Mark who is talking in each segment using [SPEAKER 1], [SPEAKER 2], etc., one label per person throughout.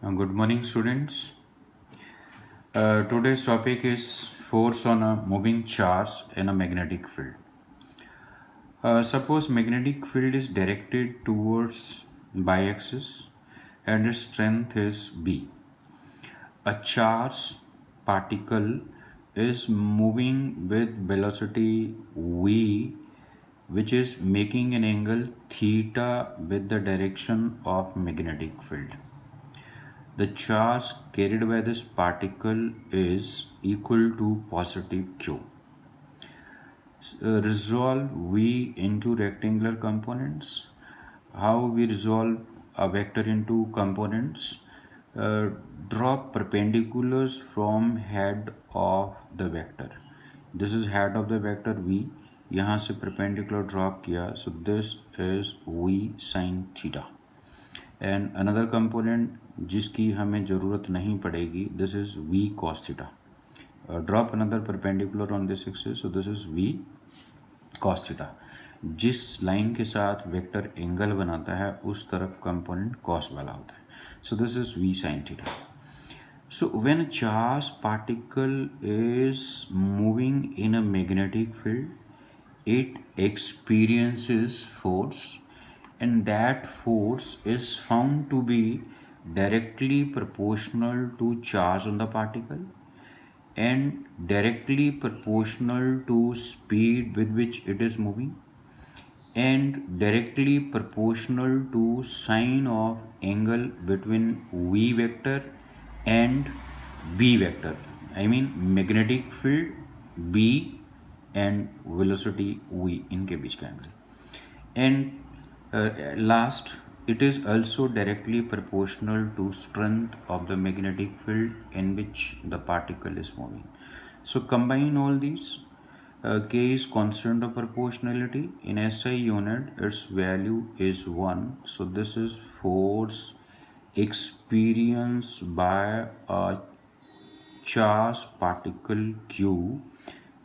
[SPEAKER 1] Good morning, students. Today's topic is force on a moving charge in a magnetic field. Suppose magnetic field is directed towards y-axis and its strength is B. A charged particle is moving with velocity v, which is making an angle theta with the direction of magnetic field. The charge carried by this particle is equal to positive q. Resolve V into rectangular components. How we resolve a vector into components? Draw perpendiculars from head of the vector. This is head of the vector V. यहाँ से perpendicular drop किया, so this is V sin theta. And another component जिसकी हमें ज़रूरत नहीं पड़ेगी, this is V cos theta. Drop another perpendicular on this axis, so this is V cos theta. जिस line के साथ वेक्टर एंगल बनाता है उस तरफ कंपोनेंट cos वाला होता है. So this is V sin theta. So when a charged particle is moving in a magnetic field, it experiences force, and that force is found to be directly proportional to charge on the particle and directly proportional to speed with which it is moving and directly proportional to sine of angle between v vector and b vector. I mean magnetic field b and velocity v इनके बीच का angle. And last, it is also directly proportional to strength of the magnetic field in which the particle is moving. So combine all these. K is constant of proportionality. In SI unit, its value is 1. So this is force experienced by a charged particle Q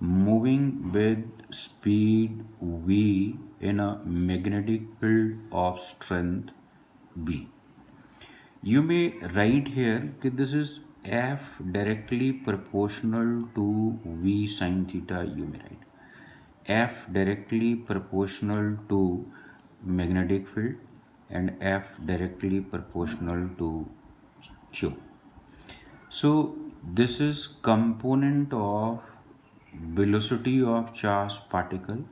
[SPEAKER 1] moving with speed v in a magnetic field of strength B. You may write here that this is F directly proportional to V sin theta. You may write F directly proportional to magnetic field and F directly proportional to Q. So this is component of velocity of charged particle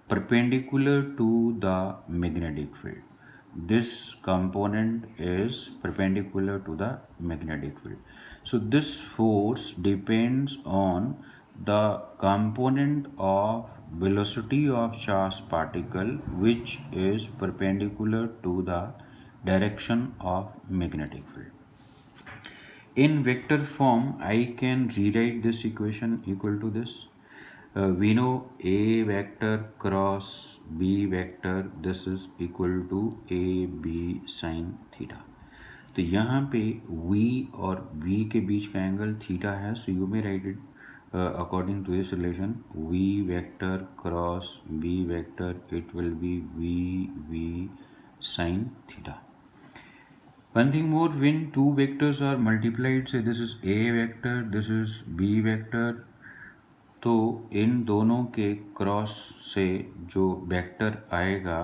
[SPEAKER 1] perpendicular to the magnetic field. This component is perpendicular to the magnetic field. So this force depends on the component of velocity of charged particle which is perpendicular to the direction of magnetic field. In vector form, I can rewrite this equation equal to this. We know A vector cross B vector, this is equal to AB sin theta. तो यहाँ पे V और V के बीच का angle theta है, so you may write it according to this relation. V vector cross B vector, it will be V sin theta. One thing more, when two vectors are multiplied, say this is A vector, this is B vector, तो इन दोनों के cross से जो vector आएगा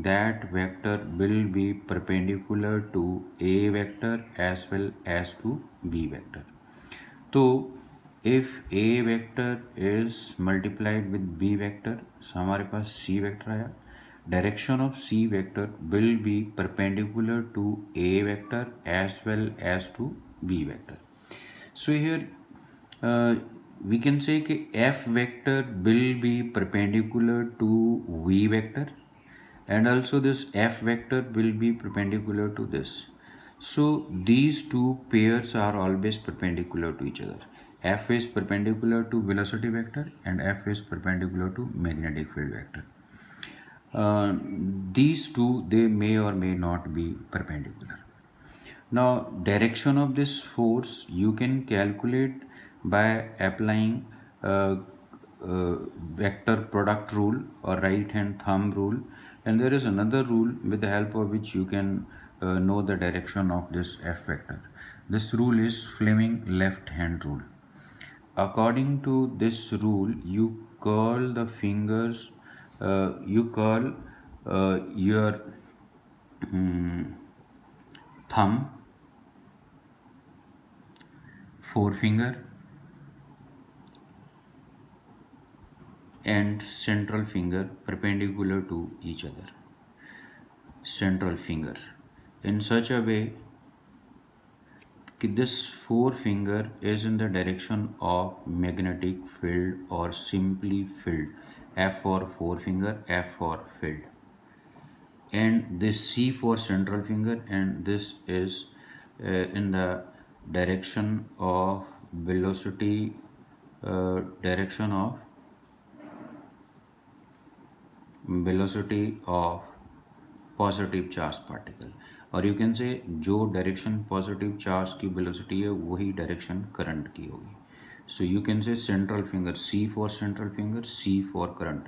[SPEAKER 1] that vector will be perpendicular to A vector as well as to B vector. तो if A vector is multiplied with B vector, so हमारे पास C vector आया. Direction of C vector will be perpendicular to A vector as well as to B vector. So here we can say that F vector will be perpendicular to V vector, and also this F vector will be perpendicular to this. So these two pairs are always perpendicular to each other. F is perpendicular to velocity vector and F is perpendicular to magnetic field vector. These two, they may or may not be perpendicular. Now direction of this force you can calculate by applying vector product rule or right hand thumb rule, and there is another rule with the help of which you can know the direction of this F vector. This rule is Fleming left hand rule. According to this rule, you curl the fingers, you curl your thumb, forefinger and central finger perpendicular to each other, central finger, in such a way that this forefinger is in the direction of magnetic field or simply field. F for forefinger, F for field, and this C for central finger, and this is in the direction of velocity, direction of velocity of positive charge particle, और you can say जो direction positive charge की velocity है वही direction current की होगी. So you can say central finger, C for central finger, C for current.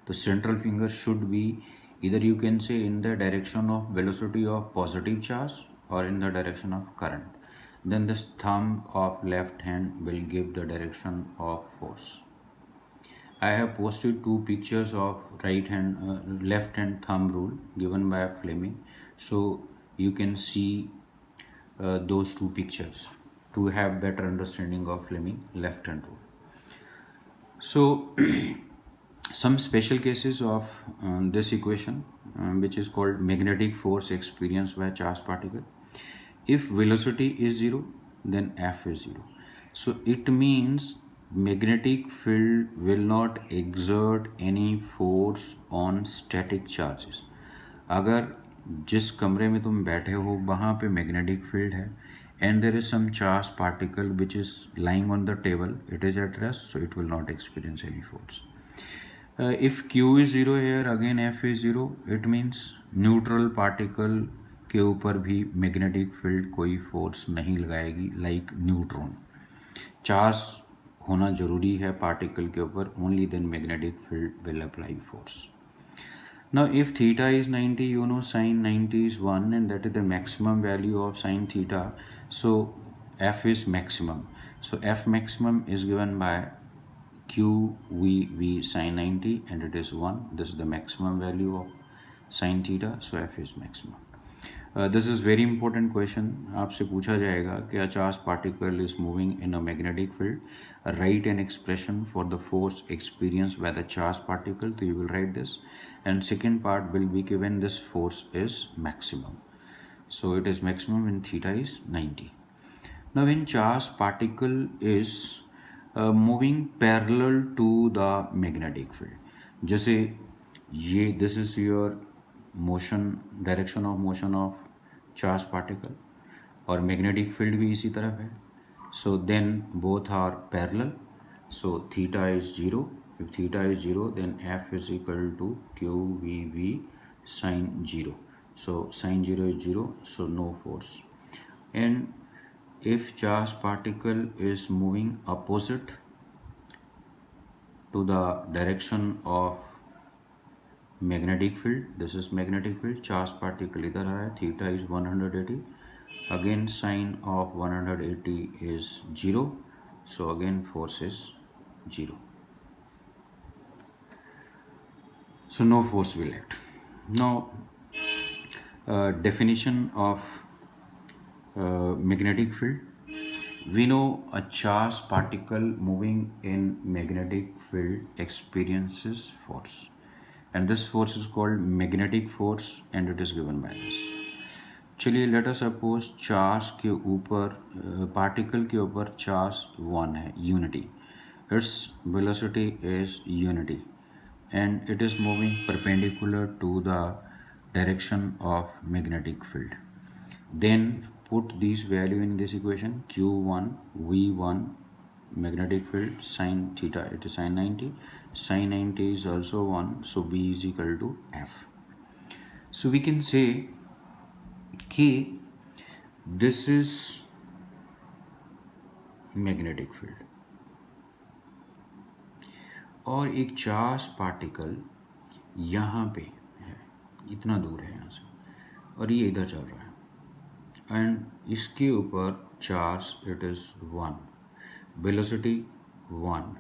[SPEAKER 1] तो central finger should be either you can say in the direction of velocity of positive charge or in the direction of current. Then this thumb of left hand will give the direction of force. I have posted two pictures of left hand thumb rule given by Fleming, so you can see those two pictures to have better understanding of Fleming left hand rule. So some special cases of this equation, which is called magnetic force experienced by charged particle. If velocity is 0, then F is 0. So it means magnetic field will not exert any force on static charges. अगर जिस कमरे में तुम बैठे हो वहाँ पे magnetic field है and there is some charged particle which is lying on the table, it is at rest, so it will not experience any force. If Q is 0 here, again F is 0, it means neutral particle के ऊपर भी magnetic field कोई force नहीं लगाएगी, like neutron. Charge होना जरूरी है particle के ऊपर, only then magnetic field will apply force. Now if theta is 90, you know sin 90 is 1 and that is the maximum value of sin theta, so F is maximum. So F maximum is given by QVV sin 90 and it is 1. This is the maximum value of sin theta, so F is maximum. This is very important question. आपसे पूछा जाएगा कि a charged particle is moving in a magnetic field. Write an expression for the force experienced by the charged particle. So you will write this, and second part will be given this force is maximum. So it is maximum when theta is 90. Now when charged particle is moving parallel to the magnetic field, जैसे ये this is your motion, direction of motion of charged particle, और magnetic field भी इसी तरफ है, so then both are parallel, so theta is 0. If theta is 0, then F is equal to QVV sin 0. So sin 0 is 0, so no force. And if charged particle is moving opposite to the direction of magnetic field, this is magnetic field, charged particle इधर आ रहा है, theta is 180, again sin of 180 is 0, so again force is 0, so no force will act. Now definition of magnetic field. We know a charged particle moving in magnetic field experiences force, and this force is called magnetic force and it is given by this. चलिए let us suppose charge के ऊपर particle के ऊपर charge 1 है, unity, its velocity is unity and it is moving perpendicular to the direction of magnetic field. Then put these value in this equation, Q1 V1 magnetic field sin theta, it is sin 90, sin 90 is also 1, so B is equal to F. So we can say कि this is magnetic field और एक charge particle यहाँ पे है, इतना दूर है यहाँ से, और ये इधर चल रहा है, एंड इसके ऊपर charge it is 1, velocity 1।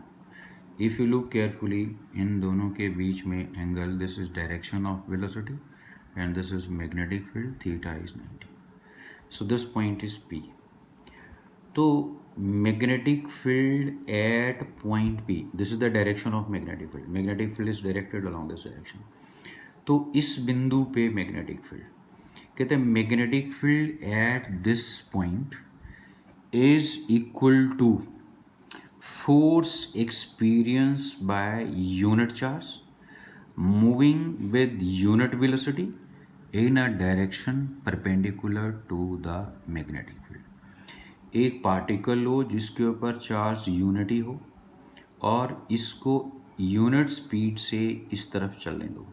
[SPEAKER 1] If you look carefully, इन दोनों के बीच में angle, this is direction of velocity and this is magnetic field, theta is 90। So this point is P। तो magnetic field at point P, this is the direction of magnetic field, magnetic field is directed along this direction. तो इस बिंदु पे magnetic field, कहते हैं magnetic field at this point is equal to force experienced by unit charge moving with unit velocity in a direction perpendicular to the magnetic field। एक particle लो जिसके ऊपर charge unity हो और इसको यूनिट स्पीड से इस तरफ चलने दो।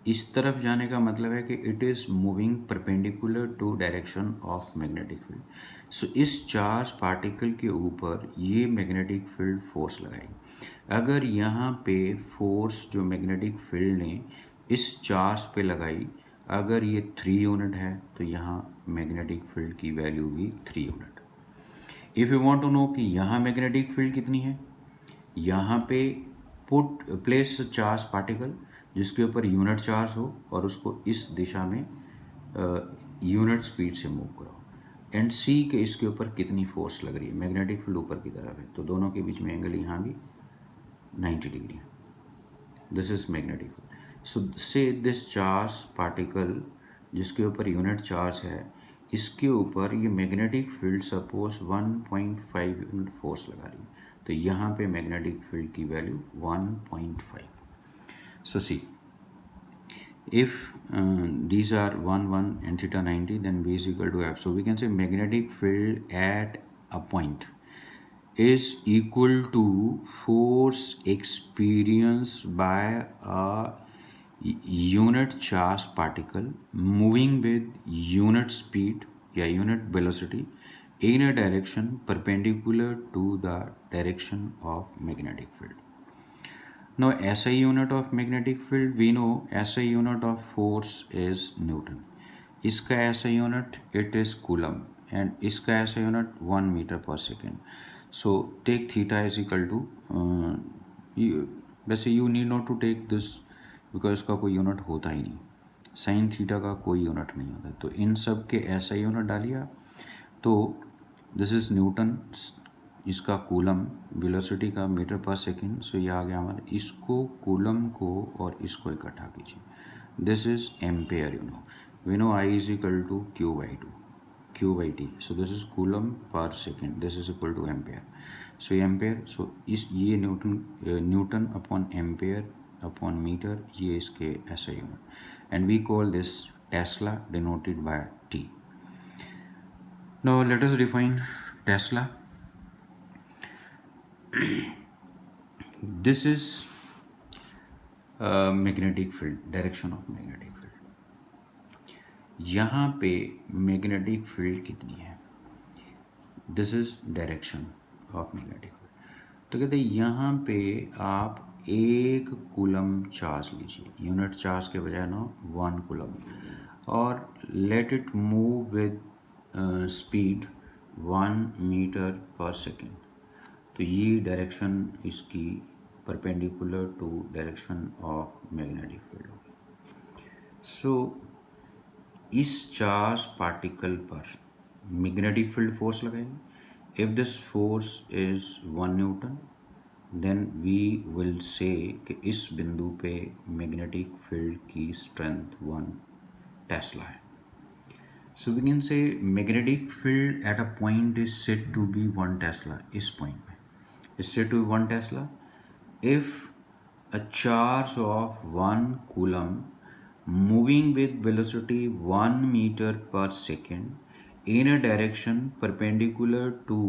[SPEAKER 1] इस तरफ जाने का मतलब है कि it is moving perpendicular to direction of magnetic field. So इस चार्ज पार्टिकल के ऊपर ये मैग्नेटिक फील्ड फोर्स लगाई। अगर यहाँ पे फोर्स जो मैग्नेटिक फील्ड ने इस चार्ज पे लगाई, अगर ये 3 यूनिट है तो यहाँ मैग्नेटिक फील्ड की वैल्यू भी 3 unit. If you want to know कि यहाँ मैग्नेटिक फील्ड कितनी है, यहाँ पे पुट प्लेस चार्ज पार्टिकल जिसके ऊपर यूनिट चार्ज हो और उसको इस दिशा में यूनिट स्पीड से मूव कराओ, एंड सी के इसके ऊपर कितनी फोर्स लग रही है। मैग्नेटिक फील्ड ऊपर की तरफ है तो दोनों के बीच में एंगल यहाँ भी 90 डिग्री है। This is magnetic field. So say this charge particle जिसके ऊपर यूनिट चार्ज है, इसके ऊपर ये magnetic field suppose 1.5 unit force लगा रही है, तो यहाँ पे मैग्नेटिक फील्ड की value 1.5। So see, if these are 1 1 and theta 90, then V is equal to F. So we can say magnetic field at a point is equal to force experienced by a unit charge particle moving with unit speed या unit velocity in a direction perpendicular to the direction of magnetic field. Now SI unit of magnetic field, we know SI unit of force is Newton. इसका SI unit it is Coulomb and इसका SI unit 1 meter per second. So take theta is equal to वैसे you need not to take this because इसका कोई unit होता ही नहीं, sine theta का कोई unit नहीं होता, तो इन सब के SI यूनिट डालिए। तो दिस इज न्यूटन, इसका कूलम, वेलोसिटी का मीटर पर सेकेंड। सो ये आ गया हमारा, इसको कूलम को और इसको इकट्ठा कीजिए। This is ampere, you know, we know I is equal to Q by T. So this is coulomb per second, this is equal to ampere. So ampere, so इस ये newton upon ampere upon metre, ये इसके ऐसा unit, and we call this tesla denoted by T. Now let us define tesla. This is magnetic field, direction of magnetic field. यहाँ पे magnetic field कितनी है, this is direction of magnetic field. तो कहते हैं यहाँ पे आप 1 कूलम चार्ज लीजिए, यूनिट चार्ज के बजाय ना 1 कूलम, और let it move with speed 1 metre per second. तो ये डायरेक्शन इसकी perpendicular to direction of magnetic field होगी। सो इस चार्ज पार्टिकल पर मैग्नेटिक फील्ड फोर्स लगाएगी। If this force is 1 newton, then we will say कि इस बिंदु पे मैग्नेटिक फील्ड की स्ट्रेंथ 1 टेस्ला है। So we can say magnetic field at a point is said to be 1 tesla. इस point में is said to be 1 Tesla if a charge of 1 coulomb moving with velocity 1 meter per second in a direction perpendicular to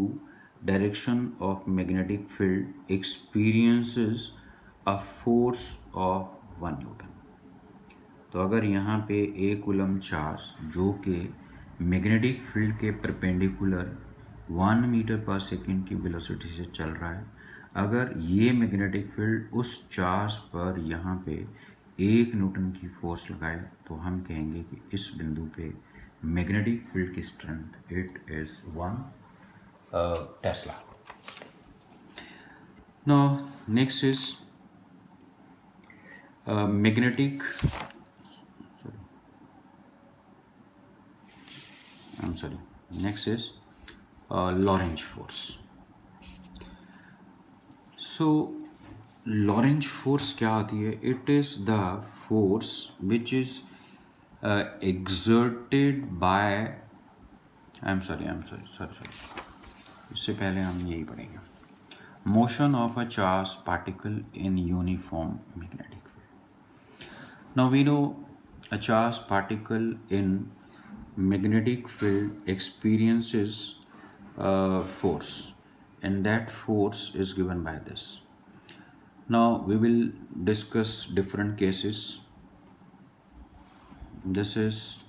[SPEAKER 1] direction of magnetic field experiences a force of 1 Newton। तो अगर यहाँ पे 1 coulomb charge जो कि magnetic field के perpendicular 1 metre per second की velocity से चल रहा है, अगर ये मैग्नेटिक फील्ड उस चार्ज पर यहाँ पे 1 न्यूटन की फोर्स लगाए, तो हम कहेंगे कि इस बिंदु पे magnetic field की strength, it is 1 Tesla. Now next is magnetic, I'm sorry, next is Lorentz force. So Lorentz force क्या आती है? It is the force which is exerted by, sorry, इससे पहले हम यही पढ़ेंगे. Motion of a charged particle in uniform magnetic field. Now we know a charged particle in magnetic field experiences force, and that force is given by this. Now we will discuss different cases. This is